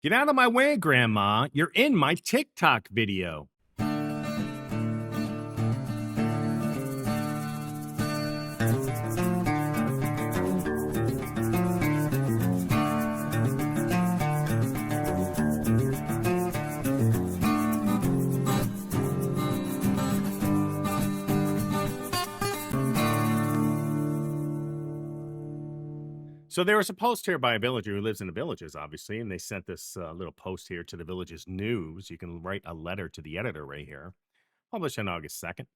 Get out of my way, Grandma. You're in my TikTok video. So there was a post here by a villager who lives in the villages, obviously, and they sent this little post here to the villages news. You can write a letter to the editor right here, published on August 2nd.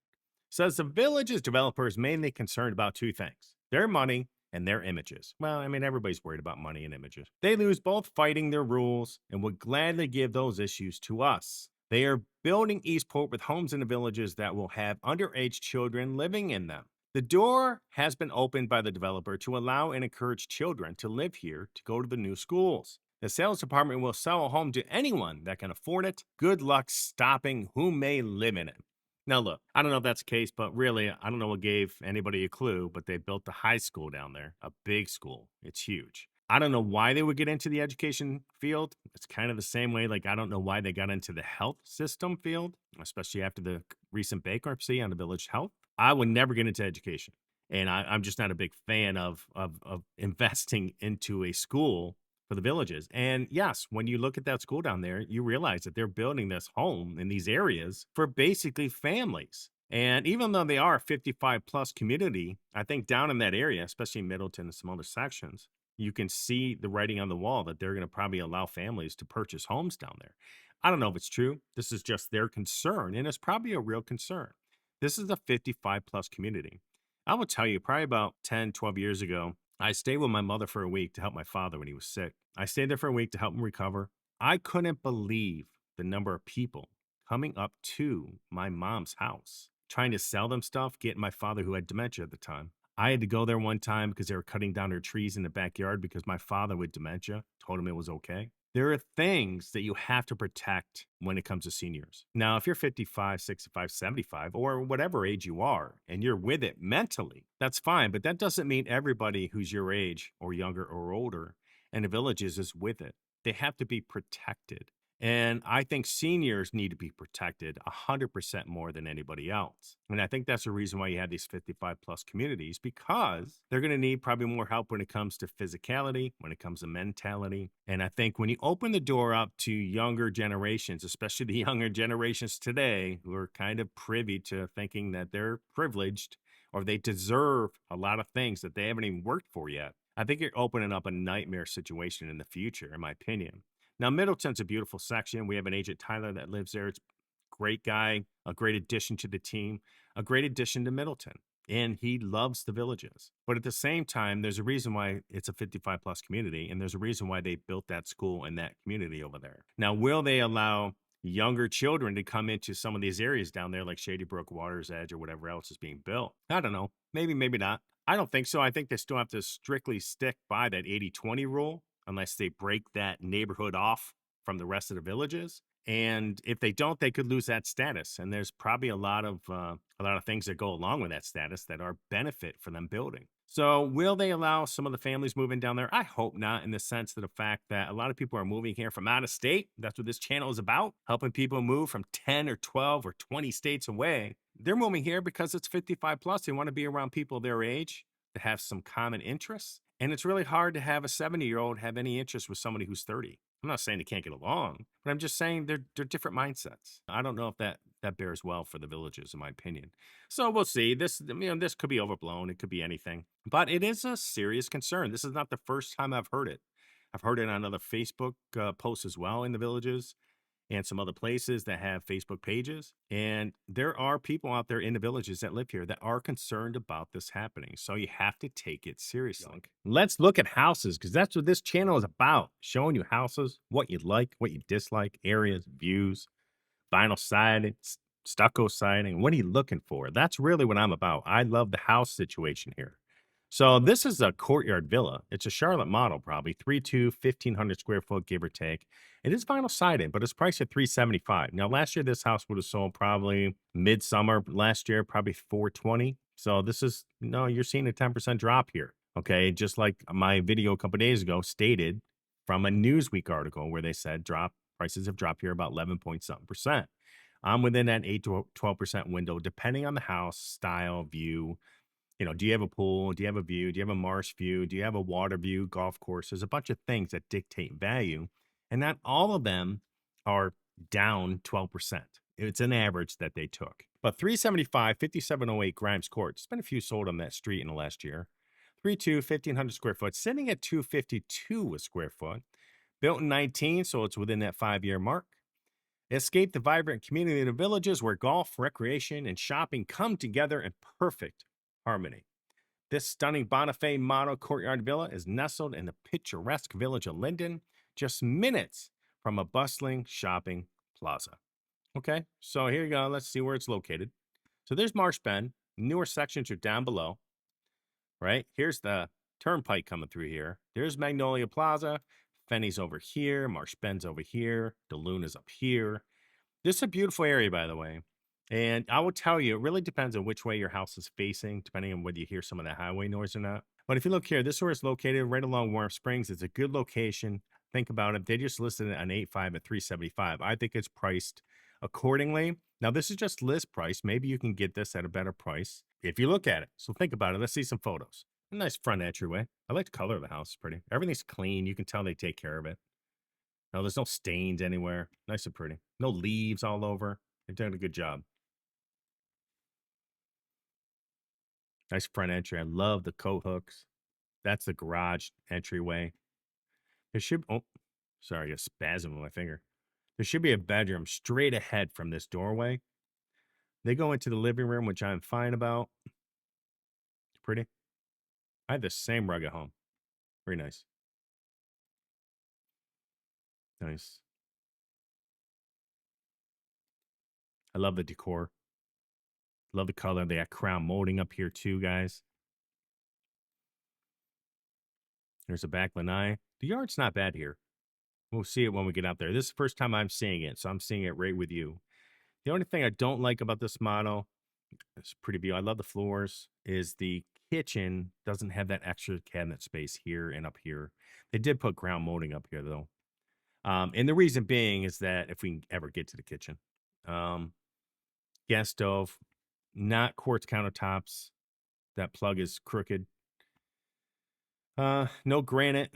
Says the village's developer is mainly concerned about two things: their money and their images. Well, I mean, everybody's worried about money and images. They lose both fighting their rules and would gladly give those issues to us. They are building Eastport with homes in the villages that will have underage children living in them. The door has been opened by the developer to allow and encourage children to live here to go to the new schools. The sales department will sell a home to anyone that can afford it. Good luck stopping who may live in it. Now, look, I don't know if that's the case, but really, I don't know what gave anybody a clue, but they built a high school down there, a big school. It's huge. I don't know why they would get into the education field. It's kind of the same way, like, I don't know why they got into the health system field, especially after the recent bankruptcy on the village health. I would never get into education. And I'm just not a big fan of investing into a school for the villages. And yes, when you look at that school down there, you realize that they're building this home in these areas for basically families. And even though they are a 55 plus community, I think down in that area, especially Middleton and some other sections, you can see the writing on the wall that they're going to probably allow families to purchase homes down there. I don't know if it's true. This is just their concern, and it's probably a real concern. This is a 55 plus community. I will tell you, probably about 10, 12 years ago, I stayed with my mother for a week to help my father when he was sick. I stayed there for a week to help him recover. I couldn't believe the number of people coming up to my mom's house, trying to sell them stuff, getting my father, who had dementia at the time. I had to go there one time because they were cutting down their trees in the backyard because my father with dementia told him it was okay. There are things that you have to protect when it comes to seniors. Now, if you're 55, 65, 75, or whatever age you are, and you're with it mentally, that's fine. But that doesn't mean everybody who's your age or younger or older in the villages is with it. They have to be protected. And I think seniors need to be protected 100% more than anybody else. And I think that's the reason why you have these 55 plus communities, because they're going to need probably more help when it comes to physicality, when it comes to mentality. And I think when you open the door up to younger generations, especially the younger generations today, who are kind of privy to thinking that they're privileged or they deserve a lot of things that they haven't even worked for yet, I think you're opening up a nightmare situation in the future, in my opinion. Now, Middleton's a beautiful section. We have an agent, Tyler, that lives there. It's a great guy, a great addition to the team, a great addition to Middleton. And he loves the villages. But at the same time, there's a reason why it's a 55 plus community. And there's a reason why they built that school and that community over there. Now, will they allow younger children to come into some of these areas down there, like Shady Brook, Water's Edge, or whatever else is being built? I don't know. Maybe, maybe not. I don't think so. I think they still have to strictly stick by that 80-20 rule, unless they break that neighborhood off from the rest of the villages. And if they don't, they could lose that status. And there's probably a lot of things that go along with that status that are benefit for them building. So will they allow some of the families moving down there? I hope not, in the sense of the fact that a lot of people are moving here from out of state. That's what this channel is about, helping people move from 10 or 12 or 20 states away. They're moving here because it's 55 plus. They want to be around people their age that have some common interests. And it's really hard to have a 70-year-old have any interest with somebody who's 30. I'm not saying they can't get along, but I'm just saying they're different mindsets. I don't know if that bears well for the villages, in my opinion. So we'll see. This could be overblown. It could be anything, but it is a serious concern. This is not the first time I've heard it. I've heard it on other Facebook posts as well in the villages, and some other places that have Facebook pages. And there are people out there in the villages that live here that are concerned about this happening. So you have to take it seriously. Let's look at houses, because that's what this channel is about. Showing you houses, what you like, what you dislike, areas, views, vinyl siding, stucco siding. What are you looking for? That's really what I'm about. I love the house situation here. So this is a courtyard villa. It's a Charlotte model, probably 3.2, 1,500 square foot, give or take. It is vinyl sided, but it's priced at $375. Now, last year this house would have sold probably midsummer last year, probably $420. So this is you're seeing a 10% drop here. Okay, just like my video a couple days ago stated, from a Newsweek article where they said prices have dropped here about 11 point something percent. I'm within that 8 to 12% window, depending on the house, style, view. Do you have a pool? Do you have a view? Do you have a marsh view? Do you have a water view, golf course? There's a bunch of things that dictate value. And not all of them are down 12%. It's an average that they took. But 375, 5708 Grimes Court. There's been a few sold on that street in the last year. 3.2, 1,500 square foot, sitting at 252 a square foot. Built in 19, so it's within that 5-year mark. Escape the vibrant community of the villages where golf, recreation, and shopping come together in perfect harmony. This stunning Bonifay model courtyard villa is nestled in the picturesque village of Linden, just minutes from a bustling shopping plaza. Okay, so here you go. Let's see where it's located. So there's Marsh Bend. Newer sections are down below, right? Here's the turnpike coming through here. There's Magnolia Plaza. Fenny's over here. Marsh Bend's over here. DeLune is up here. This is a beautiful area, by the way. And I will tell you, it really depends on which way your house is facing, depending on whether you hear some of that highway noise or not. But if you look here, this is where it's located, right along Warm Springs. It's a good location. Think about it. They just listed it on 8.5 at 375. I think it's priced accordingly. Now, this is just list price. Maybe you can get this at a better price if you look at it. So think about it. Let's see some photos. A nice front entryway. I like the color of the house. It's pretty. Everything's clean. You can tell they take care of it. No, there's no stains anywhere. Nice and pretty. No leaves all over. They've done a good job. Nice front entry. I love the coat hooks. That's the garage entryway. There should, oh, sorry, a spasm on my finger. There should be a bedroom straight ahead from this doorway. They go into the living room, which I'm fine about. It's pretty. I have the same rug at home. Very nice. Nice. I love the decor. Love the color. They got crown molding up here too, guys. There's a back lanai. The yard's not bad here. We'll see it when we get out there. This is the first time I'm seeing it, so I'm seeing it right with you. The only thing I don't like about this model, it's pretty beautiful. I love the floors, is the kitchen doesn't have that extra cabinet space here and up here. They did put ground molding up here, though. And the reason being is that if we can ever get to the kitchen, gas stove, not quartz countertops. That plug is crooked. No granite.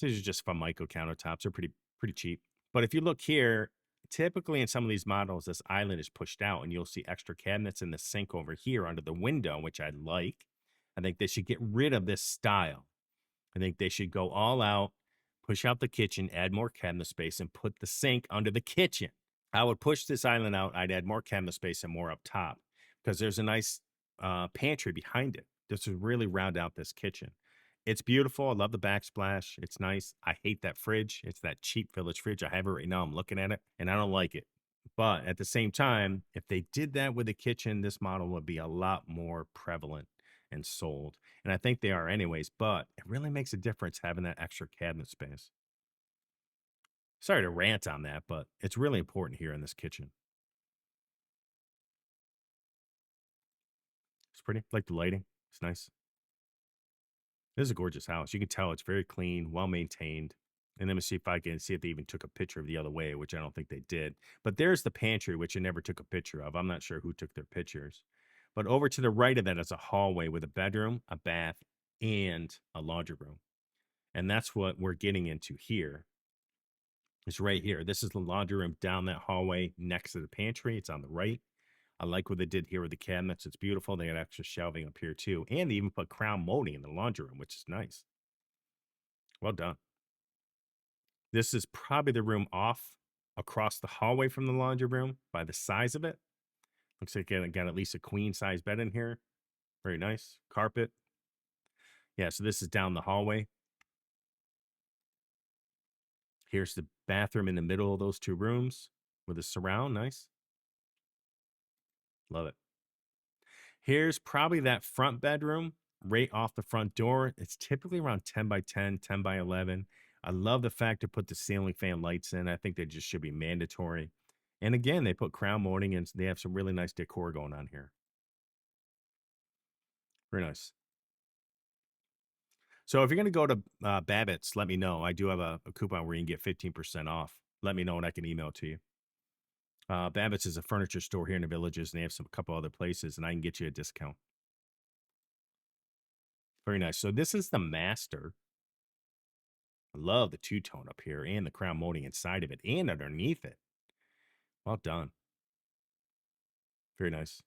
These are just Formica countertops. They're pretty cheap. But if you look here, typically in some of these models, this island is pushed out, and you'll see extra cabinets in the sink over here under the window, which I like. I think they should get rid of this style. I think they should go all out, push out the kitchen, add more cabinet space, and put the sink under the kitchen. I would push this island out. I'd add more cabinet space and more up top because there's a nice pantry behind it. This would really round out this kitchen. It's beautiful. I love the backsplash. It's nice. I hate that fridge. It's that cheap Village fridge. I have it right now. I'm looking at it, and I don't like it. But at the same time, if they did that with the kitchen, this model would be a lot more prevalent and sold. And I think they are anyways, but it really makes a difference having that extra cabinet space. Sorry to rant on that, but it's really important here in this kitchen. It's pretty. Like the lighting. It's nice. This is a gorgeous house. You can tell it's very clean, well maintained. And let me see if I can see if they even took a picture of the other way, which I don't think they did. But there's the pantry, which I never took a picture of. I'm not sure who took their pictures. But over to the right of that is a hallway with a bedroom, a bath, and a laundry room. And that's what we're getting into here. It's right here. This is the laundry room down that hallway next to the pantry. It's on the right. I like what they did here with the cabinets. It's beautiful. They got extra shelving up here too. And they even put crown molding in the laundry room, which is nice. Well done. This is probably the room off across the hallway from the laundry room by the size of it. Looks like it got at least a queen size bed in here. Very nice. Carpet. Yeah, so this is down the hallway. Here's the bathroom in the middle of those two rooms with a surround. Nice. Love it. Here's probably that front bedroom right off the front door. It's typically around 10 by 10, 10 by 11. I love the fact to put the ceiling fan lights in. I think they just should be mandatory. And again, they put crown molding and they have some really nice decor going on here. Very nice. So if you're going to go to Babbitt's, let me know. I do have a coupon where you can get 15% off. Let me know and I can email it to you. Babbitt's is a furniture store here in the Villages, and they have a couple other places, and I can get you a discount. Very nice. So this is the master. I love the two-tone up here and the crown molding inside of it and underneath it. Well done. Very nice.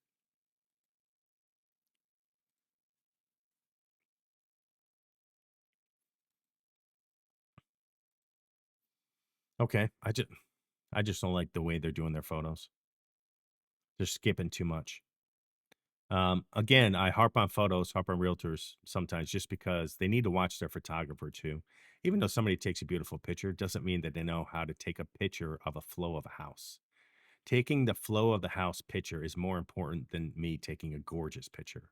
Okay. I just don't like the way they're doing their photos. They're skipping too much. Again, I harp on photos, harp on realtors sometimes just because they need to watch their photographer too. Even though somebody takes a beautiful picture, doesn't mean that they know how to take a picture of a flow of a house. Taking the flow of the house picture is more important than me taking a gorgeous picture.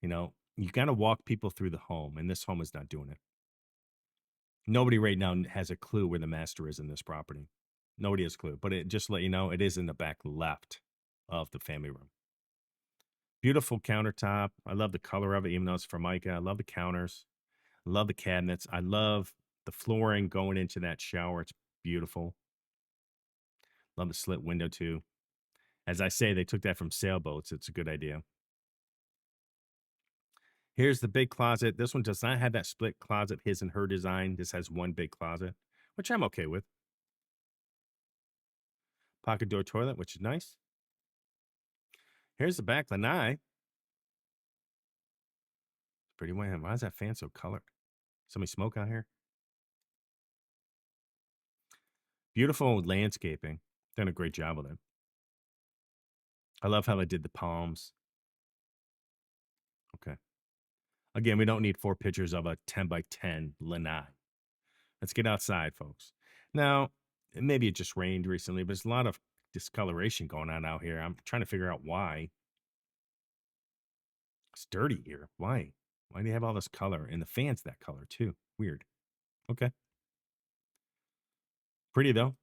You got to walk people through the home, and this home is not doing it. Nobody right now has a clue where the master is in this property. Nobody has a clue, but just to let you know, it is in the back left of the family room. Beautiful countertop. I love the color of it, even though it's Formica. I love the counters. I love the cabinets. I love the flooring going into that shower. It's beautiful. Love the slit window too. As I say, they took that from sailboats. It's a good idea. Here's the big closet. This one does not have that split closet, his and her design. This has one big closet, which I'm okay with. Pocket door toilet, which is nice. Here's the back lanai. Pretty white. Why is that fan so colored? Somebody smoke out here? Beautiful landscaping. Done a great job with it. I love how they did the palms. Okay. Again, we don't need 4 pictures of a 10 by 10 lanai. Let's get outside, folks. Now, maybe it just rained recently, but there's a lot of discoloration going on out here. I'm trying to figure out why. It's dirty here. Why? Why do you have all this color? And the fan's that color too. Weird. Okay. Pretty though.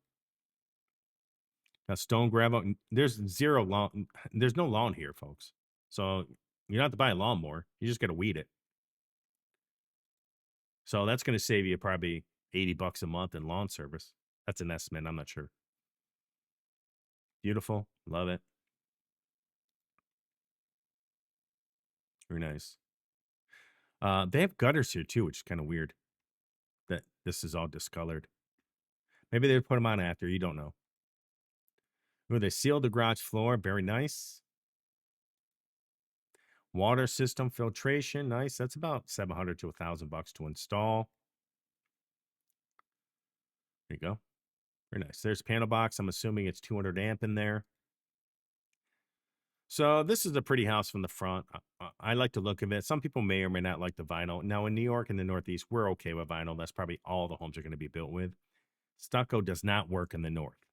Got stone gravel. There's zero lawn. There's no lawn here, folks. So you don't have to buy a lawnmower. You just got to weed it. So that's going to save you probably $80 a month in lawn service. That's an estimate. I'm not sure. Beautiful. Love it. Very nice. They have gutters here too, which is kind of weird that this is all discolored. Maybe they put them on after. You don't know. Ooh, they sealed the garage floor. Very nice. Water system filtration. Nice. That's about $700 to $1,000 to install. There you go. Very nice. There's panel box. I'm assuming it's 200 amp in there. So this is a pretty house from the front. I like the look of it. Some people may or may not like the vinyl. Now in New York and the Northeast, we're okay with vinyl. That's probably all the homes are going to be built with. Stucco does not work in the North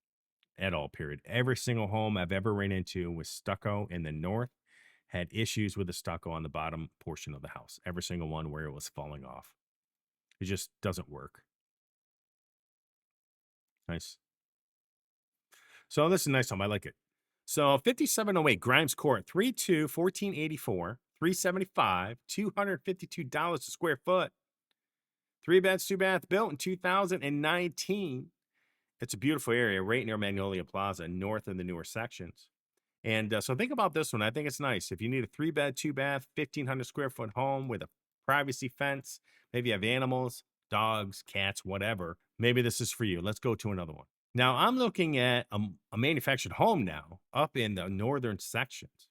at all, period. Every single home I've ever ran into with stucco in the North had issues with the stucco on the bottom portion of the house. Every single one where it was falling off. It just doesn't work. Nice. So this is a nice home. I like it. So 5708 Grimes Court, 1484, 375, $252 a square foot. 3 beds, 2 bath, built in 2019. It's a beautiful area right near Magnolia Plaza, north of the newer sections. And so think about this one. I think it's nice. If you need a 3 bed, 2 bath, 1,500 square foot home with a privacy fence, maybe you have animals, dogs, cats, whatever, maybe this is for you. Let's go to another one. Now, I'm looking at a manufactured home now up in the northern sections.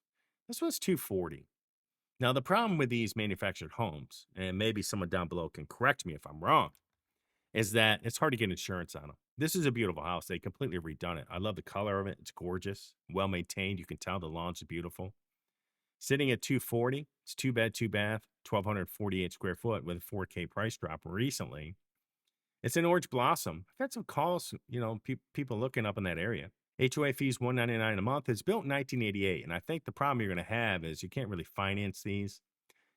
This one's 240. Now, the problem with these manufactured homes, and maybe someone down below can correct me if I'm wrong, is that it's hard to get insurance on them. This is a beautiful house. They completely redone it. I love the color of it. It's gorgeous, well maintained. You can tell the lawn's beautiful. Sitting at 240, it's 2 bed, 2 bath, 1,248 square foot with a 4K price drop recently. It's an Orange Blossom. I've had some calls, people looking up in that area. HOA fees $199 a month. It's built in 1988, and I think the problem you're going to have is you can't really finance these.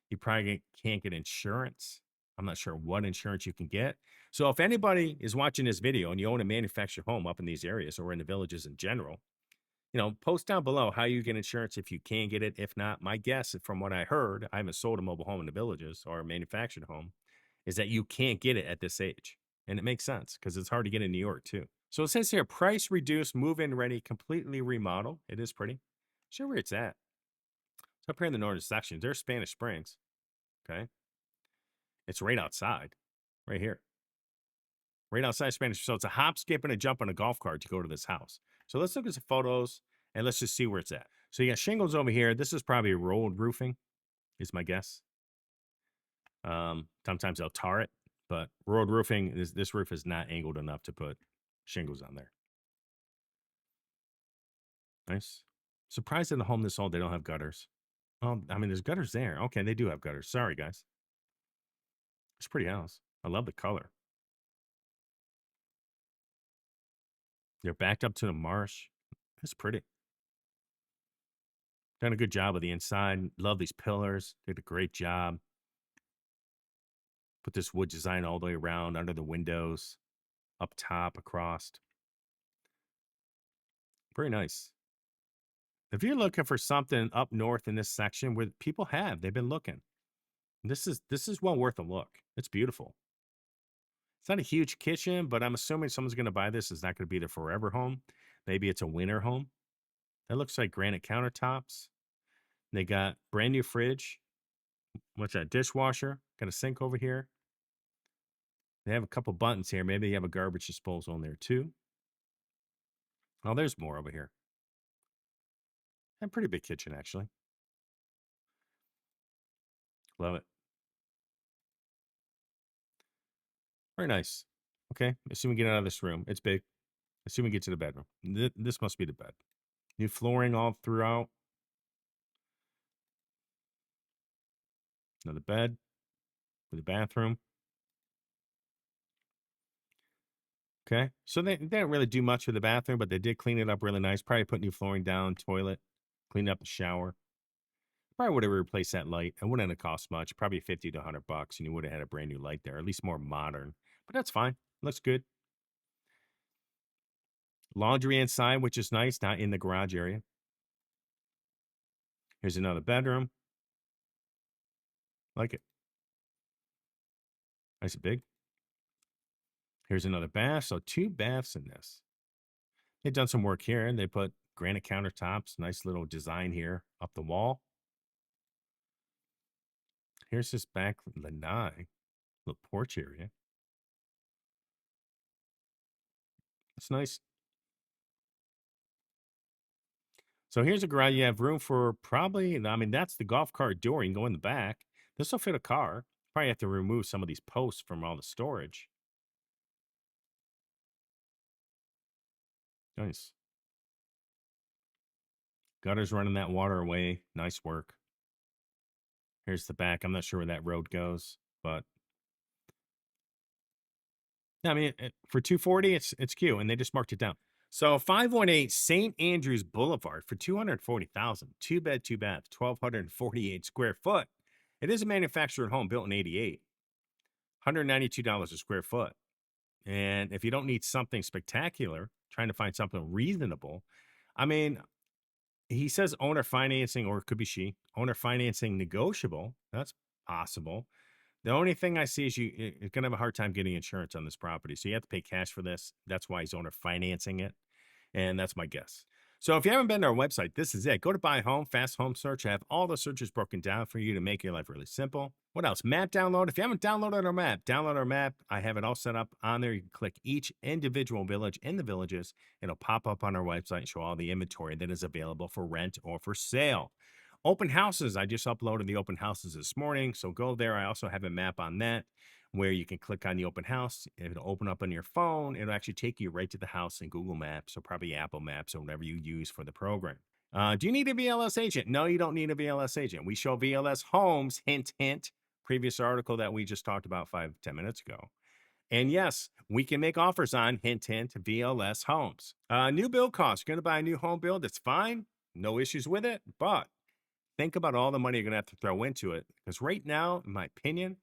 You probably can't get insurance. I'm not sure what insurance you can get. So if anybody is watching this video and you own a manufactured home up in these areas or in the Villages in general, post down below how you get insurance if you can get it. If not, my guess from what I heard, I haven't sold a mobile home in the Villages or a manufactured home, is that you can't get it at this age. And it makes sense because it's hard to get in New York too. So it says here, price reduced, move-in ready, completely remodeled. It is pretty. Show where it's at. It's up here in the northern section. There's Spanish Springs. Okay. It's right outside. Right here. Right outside Spanish. So it's a hop, skip, and a jump on a golf cart to go to this house. So let's look at some photos and let's just see where it's at. So you got shingles over here. This is probably rolled roofing, is my guess. Sometimes they'll tar it, but rolled roofing, this roof is not angled enough to put shingles on there. Nice. Surprised in the home this old, they don't have gutters. Oh, I mean, there's gutters there. Okay, they do have gutters. Sorry, guys. It's a pretty house. I love the color. They're backed up to the marsh. It's pretty. Done a good job with the inside. Love these pillars. Did a great job. Put this wood design all the way around, under the windows, up top, across. Very nice. If you're looking for something up north in this section where people they've been looking. This is well worth a look. It's beautiful. It's not a huge kitchen, but I'm assuming someone's going to buy this. It's not going to be their forever home. Maybe it's a winter home. That looks like granite countertops. They got brand new fridge. What's that? Dishwasher. Got a sink over here. They have a couple buttons here. Maybe you have a garbage disposal in there too. Oh, there's more over here. And pretty big kitchen, actually. Love it. Very nice. Okay. Assume we get out of this room. It's big. Assume we get to the bedroom. This must be the bed. New flooring all throughout. Another bed with a bathroom. Okay. So they didn't really do much with the bathroom, but they did clean it up really nice. Probably put new flooring down, toilet, clean up the shower. Probably would have replaced that light. It wouldn't have cost much, probably 50 to 100 bucks, and you would have had a brand new light there, at least more modern. But that's fine. Looks good. Laundry inside, which is nice, not in the garage area. Here's another bedroom. Like it. Nice and big. Here's another bath. So 2 baths in this. They've done some work here, and they put granite countertops. Nice little design here up the wall. Here's this back lanai, little porch area. It's nice. So here's a garage. You have room for probably, I mean, that's the golf cart door. You can go in the back. This will fit a car. Probably have to remove some of these posts from all the storage. Nice. Gutters running that water away. Nice work. Here's the back. I'm not sure where that road goes, but I mean, for 240, it's cute, and they just marked it down. So 518 St. Andrews Boulevard for 240,000. 2-bed, 2-bath, 1,248 square foot. It is a manufactured home built in 88. $192 a square foot. And if you don't need something spectacular, trying to find something reasonable, I mean, he says owner financing, or it could be she, owner financing negotiable. That's possible. The only thing I see is you're going to have a hard time getting insurance on this property. So you have to pay cash for this. That's why he's owner financing it. And that's my guess. So if you haven't been to our website, this is it. Go to Buy Home, Fast Home Search. I have all the searches broken down for you to make your life really simple. What else? Map download. If you haven't downloaded our map, download our map. I have it all set up on there. You can click each individual village in the villages. It'll pop up on our website and show all the inventory that is available for rent or for sale. Open houses. I just uploaded the open houses this morning. So go there. I also have a map on that where you can click on the open house. It'll open up on your phone. It'll actually take you right to the house in Google Maps or probably Apple Maps or whatever you use for the program. Do you need a VLS agent? No, you don't need a VLS agent. We show VLS homes, hint, hint, previous article that we just talked about 5-10 minutes ago. And yes, we can make offers on, hint, hint, VLS homes. New build costs. You're going to buy a new home build. It's fine. No issues with it. But think about all the money you're going to have to throw into it. Because right now, in my opinion,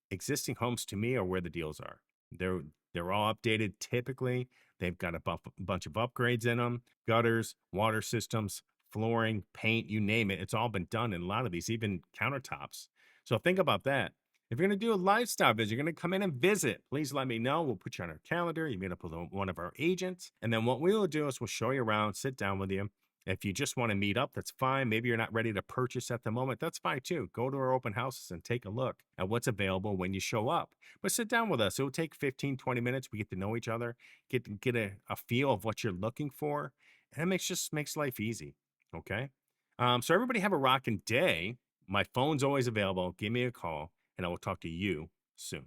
existing homes to me are where the deals are. They're all updated. Typically, they've got a bunch of upgrades in them, gutters, water systems, flooring, paint, you name it. It's all been done in a lot of these, even countertops. So think about that. If you're going to do a lifestyle visit, you're going to come in and visit, please let me know. We'll put you on our calendar. You meet up with one of our agents. And then what we will do is we'll show you around, sit down with you. If you just want to meet up, that's fine. Maybe you're not ready to purchase at the moment. That's fine too. Go to our open houses and take a look at what's available when you show up. But sit down with us. It will take 15, 20 minutes. We get to know each other, get a feel of what you're looking for. And it makes life easy. Okay. So everybody have a rocking day. My phone's always available. Give me a call and I will talk to you soon.